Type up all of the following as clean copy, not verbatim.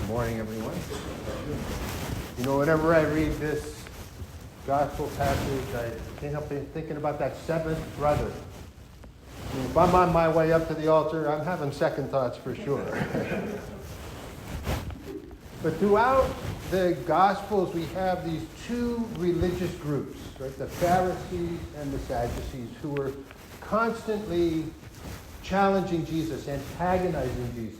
Morning, everyone. You know, whenever I read this gospel passage, I can't help thinking about that seventh brother. I mean, if I'm on my way up to the altar, I'm having second thoughts for sure. But throughout the Gospels, we have these two religious groups, right? The Pharisees and the Sadducees, who were constantly challenging Jesus, antagonizing Jesus,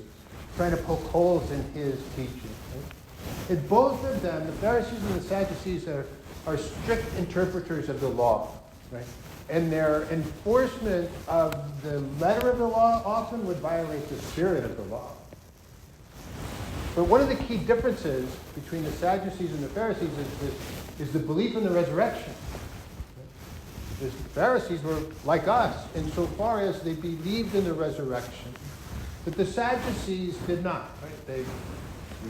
trying to poke holes in his teaching. Right? And both of them, the Pharisees and the Sadducees, are strict interpreters of the law, right? And their enforcement of the letter of the law often would violate the spirit of the law. But one of the key differences between the Sadducees and the Pharisees is the belief in the resurrection. The Pharisees were like us insofar as they believed in the resurrection. But the Sadducees did not. Right?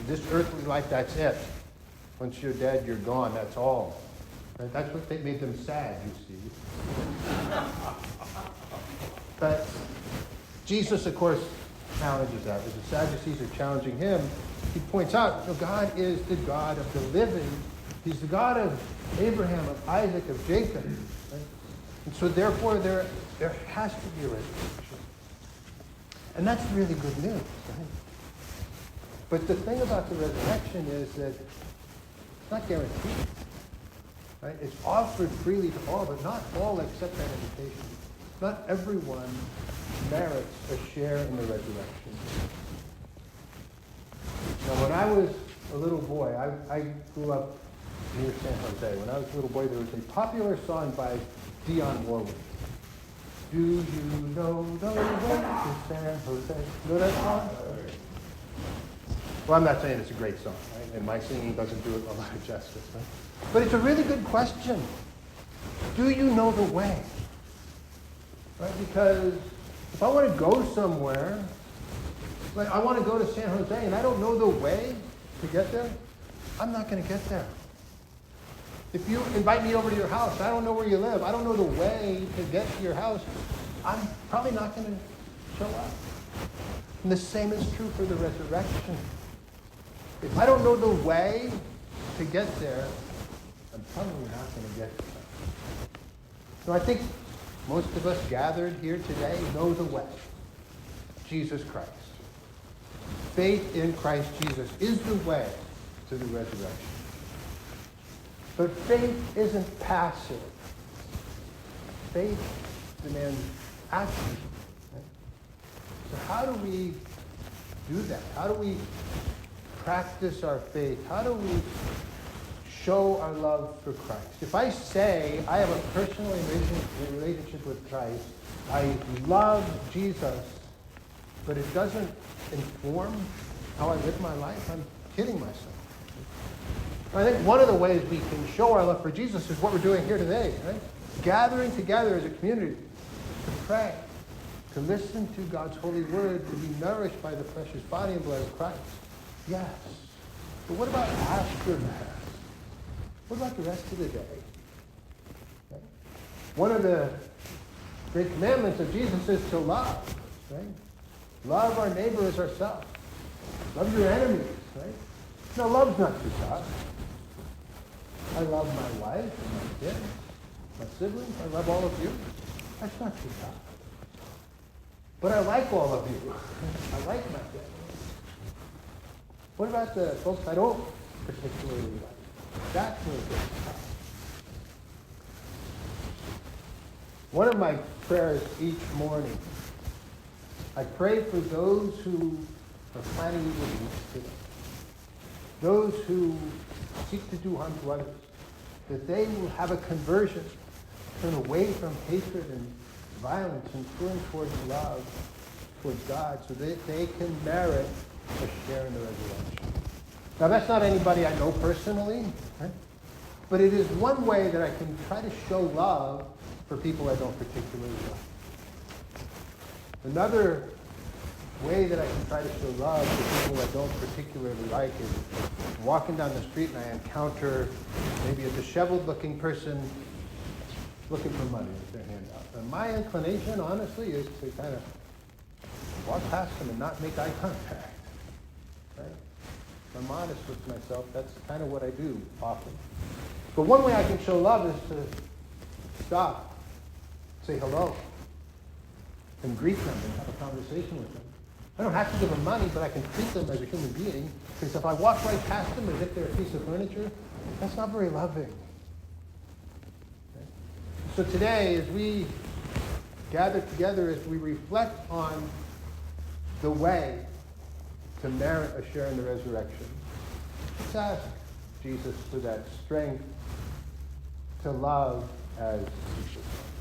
This earthly life, that's it. Once you're dead, you're gone. That's all. Right? That's what made them sad, you see. But Jesus, of course, challenges that. As the Sadducees are challenging him, he points out, God is the God of the living. He's the God of Abraham, of Isaac, of Jacob. Right? And so therefore, there has to be a resurrection. And that's really good news. Right? But the thing about the resurrection is that it's not guaranteed. Right? It's offered freely to all, but not all accept that invitation. Not everyone merits a share in the resurrection. Now, when I was a little boy, I grew up near San Jose. When I was a little boy, there was a popular song by Dionne Warwick. Do you know the way to San Jose? Know that song? Well, I'm not saying it's a great song, right? And my singing doesn't do it a lot of justice, right? But it's a really good question. Do you know the way? Right? Because if I want to go somewhere, like I want to go to San Jose and I don't know the way to get there, I'm not going to get there. If you invite me over to your house, I don't know where you live, I don't know the way to get to your house, I'm probably not going to show up. And the same is true for the resurrection. If I don't know the way to get there, I'm probably not going to get there. So I think most of us gathered here today know the way. Jesus Christ. Faith in Christ Jesus is the way to the resurrection. But faith isn't passive. Faith demands action. Right? So how do we do that? How do we practice our faith? How do we show our love for Christ? If I say I have a personal relationship with Christ, I love Jesus, but it doesn't inform how I live my life, I'm kidding myself. I think one of the ways we can show our love for Jesus is what we're doing here today, right? Gathering together as a community to pray, to listen to God's holy word, to be nourished by the precious body and blood of Christ. Yes. But what about after Mass? What about the rest of the day? Okay. One of the great commandments of Jesus is to love, right? Love our neighbor as ourselves. Love your enemies, right? No, love's not too tough. I love my wife and my kids, my siblings. I love all of you. That's not too tough. But I like all of you. I like my kids. What about the folks I don't particularly like? That's really tough. One of my prayers each morning, I pray for those who are planning evil deeds today. Those who seek to do harm to others, that they will have a conversion, turn away from hatred and violence and turn towards love, towards God, so that they can merit a share in the resurrection. Now, that's not anybody I know personally, right? But it is one way that I can try to show love for people I don't particularly like. Another way that I can try to show love to people I don't particularly like is walking down the street and I encounter maybe a disheveled-looking person looking for money with their hand out. And my inclination, honestly, is to kind of walk past them and not make eye contact. Right? If I'm honest with myself, that's kind of what I do often. But one way I can show love is to stop, say hello, and greet them and have a conversation with them. I don't have to give them money, but I can treat them as a human being. Because if I walk right past them as if they're a piece of furniture, that's not very loving. Okay? So today, as we gather together, as we reflect on the way to merit a share in the resurrection, let's ask Jesus for that strength to love as Jesus loved.